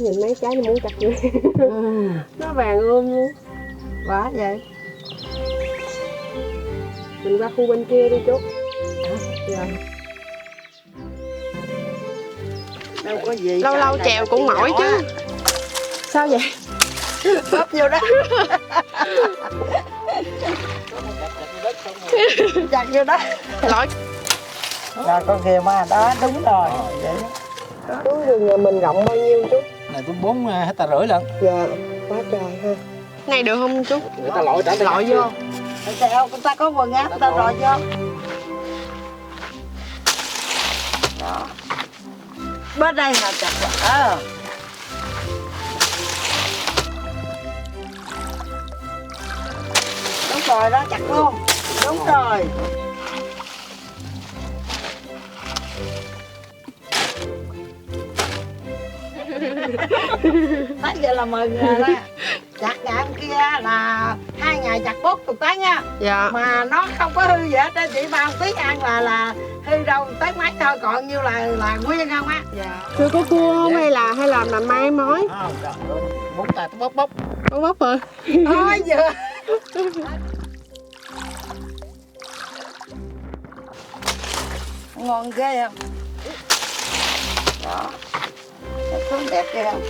Nhìn mấy trái nó muốn chặt nữa. Nó vàng ươm luôn. Quá vậy. Mình qua khu bên kia đi chú. Dạ. Đâu có gì. Lâu lâu chèo cũng mỏi chứ. Sao vậy? Bóp vô đó. Chặt vô đó. Lỗi. Rồi con kìa mà đó đúng rồi. Vậy đó. Rừng nhà mình rộng bao nhiêu chú? Này tôi 4,5 hectare lận. Dạ, quá trời ha. Này được không chú? Người ta lội trả lội vô. Sao người ta có quần áo, người ta rồi vô. Đó. Bên đây là chặt rồi. Đúng rồi đó, chặt luôn. Đúng rồi. Thấy vậy là mừng rồi đó. Chặt ngày hôm kia là 2 ngày chặt 40 tấn nha. Dạ. Mà nó không có hư gì hết á, chỉ bao tí ăn là hư đâu tới mấy thôi, còn nhiêu là nguyên không á. Dạ. Chưa có cua không hay là mai mối? Không, trời ơi, bún tay tôi bóc. Có bắp rồi. Thôi vừa. Ngon ghê không? Đó. Xuống đẹp ghê không?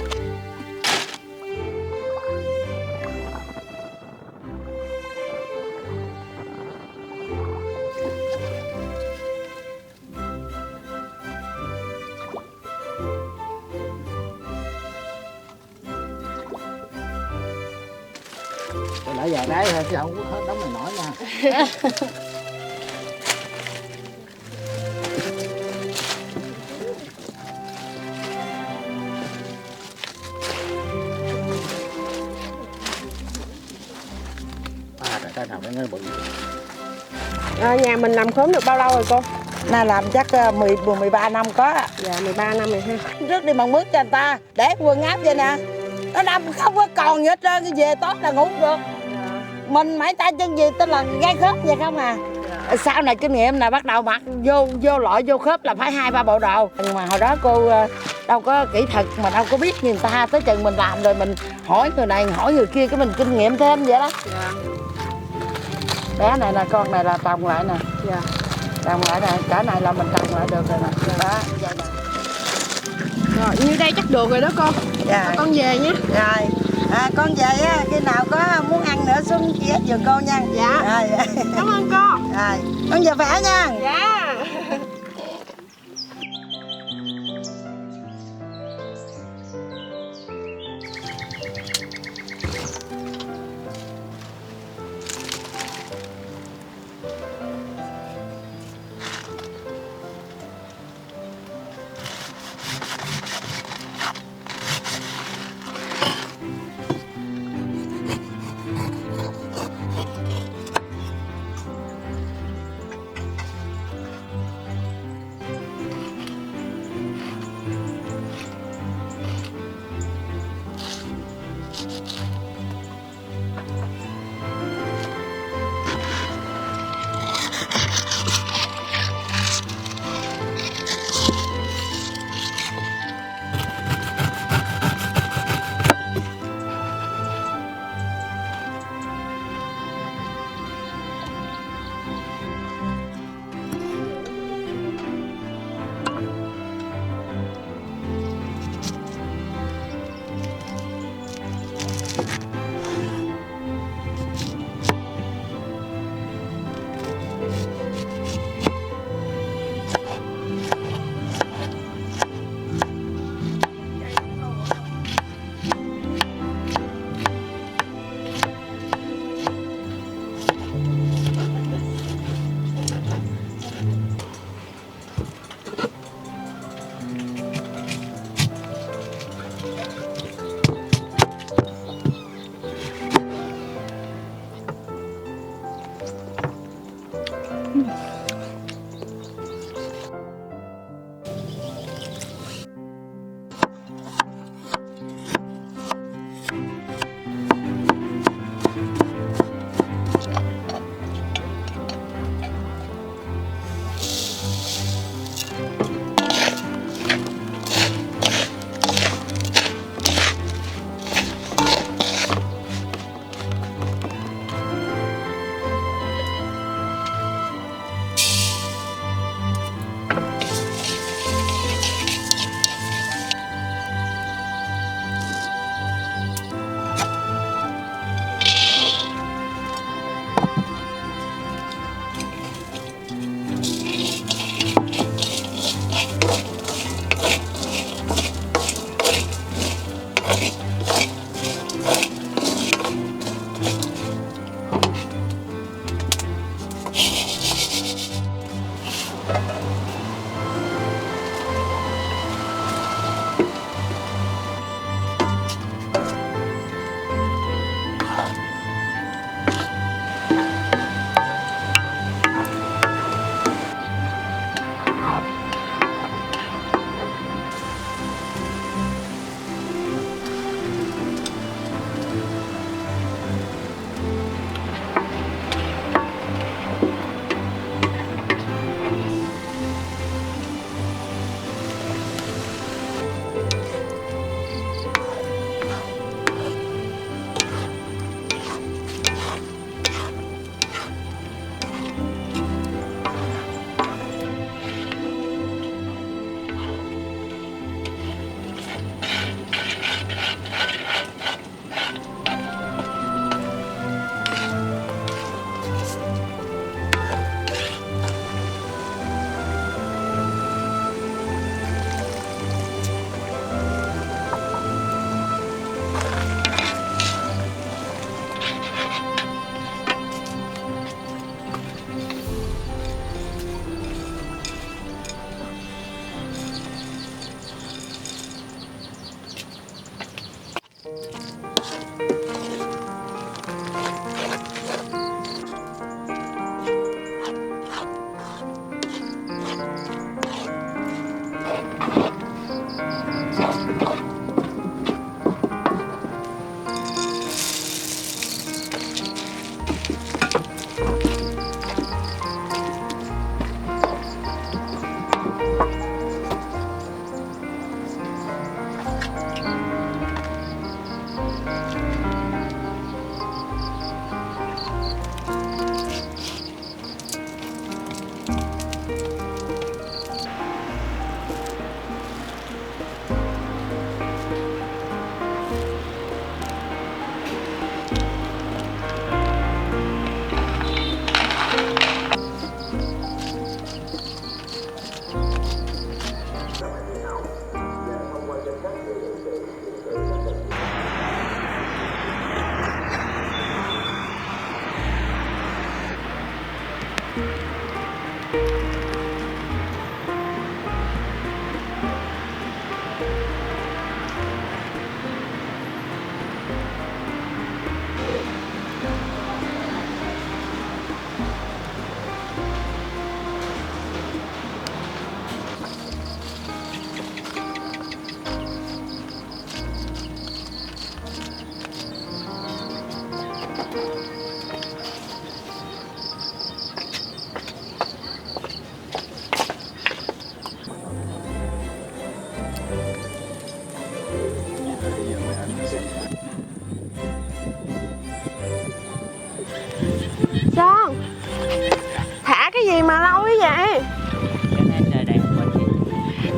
Tôi nãy giờ đấy thôi chứ không có đóng này nổi nha. Cái nào nó bự. Nhà mình làm khóm được bao lâu rồi cô? Nay làm chắc 13 năm có. Dạ 13 năm rồi ha. Trước đi bằng mướt cho người ta để quần áo vậy nè, nó đâm không có còn gì hết trơn, cái về tốt là ngủ không được. Mình mãi tay chân gì tên là gai khớp vậy không à. Sau này kinh nghiệm là bắt đầu mặc vô loại vô khớp là phải 2-3 bộ đồ. Nhưng mà hồi đó cô đâu có kỹ thuật mà đâu có biết người ta, tới chừng mình làm rồi mình hỏi người này hỏi người kia cái mình kinh nghiệm thêm vậy đó. Dạ. Bé này là con này là trồng lại nè. Dạ. Trồng lại nè, cả này là mình trồng lại được rồi nè. Đó, vậy nè. Rồi, như đây chắc được rồi đó cô. Dạ. Con về nhé. Rồi, con về á, khi nào có muốn ăn nữa xuống chia giùm cô nha. Dạ. Rồi. Cảm ơn cô. Rồi, con về khỏe nha. Dạ.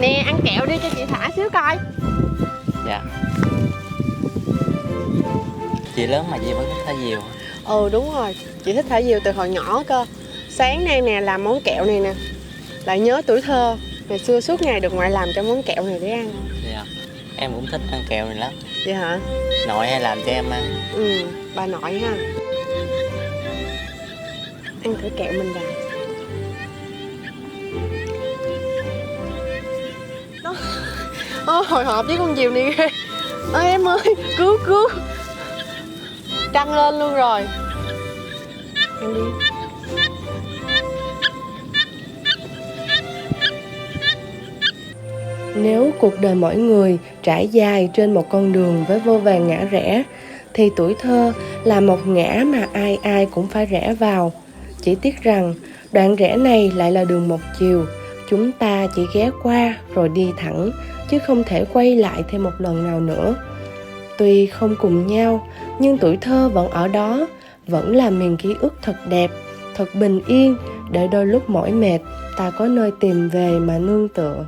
Nè, ăn kẹo đi cho chị thả xíu coi. Dạ. Chị lớn mà chị vẫn thích thả diều. Ừ đúng rồi, chị thích thả diều từ hồi nhỏ cơ. Sáng nay nè làm món kẹo này nè, lại nhớ tuổi thơ. Ngày xưa suốt ngày được ngoại làm cho món kẹo này để ăn. Dạ. Em cũng thích ăn kẹo này lắm. Vậy hả? Nội hay làm cho em ăn. Ừ, bà nội ha. Ăn thử kẹo mình làm. Hồi hộp với con diều này ghê. Ôi em ơi, cứu cứu. Trăng lên luôn rồi. Ăn đi. Nếu cuộc đời mỗi người trải dài trên một con đường với vô vàn ngã rẽ, thì tuổi thơ là một ngã mà ai ai cũng phải rẽ vào. Chỉ tiếc rằng đoạn rẽ này lại là đường một chiều, chúng ta chỉ ghé qua rồi đi thẳng, chứ không thể quay lại thêm một lần nào nữa. Tuy không cùng nhau, nhưng tuổi thơ vẫn ở đó, vẫn là miền ký ức thật đẹp, thật bình yên, để đôi lúc mỏi mệt, ta có nơi tìm về mà nương tựa.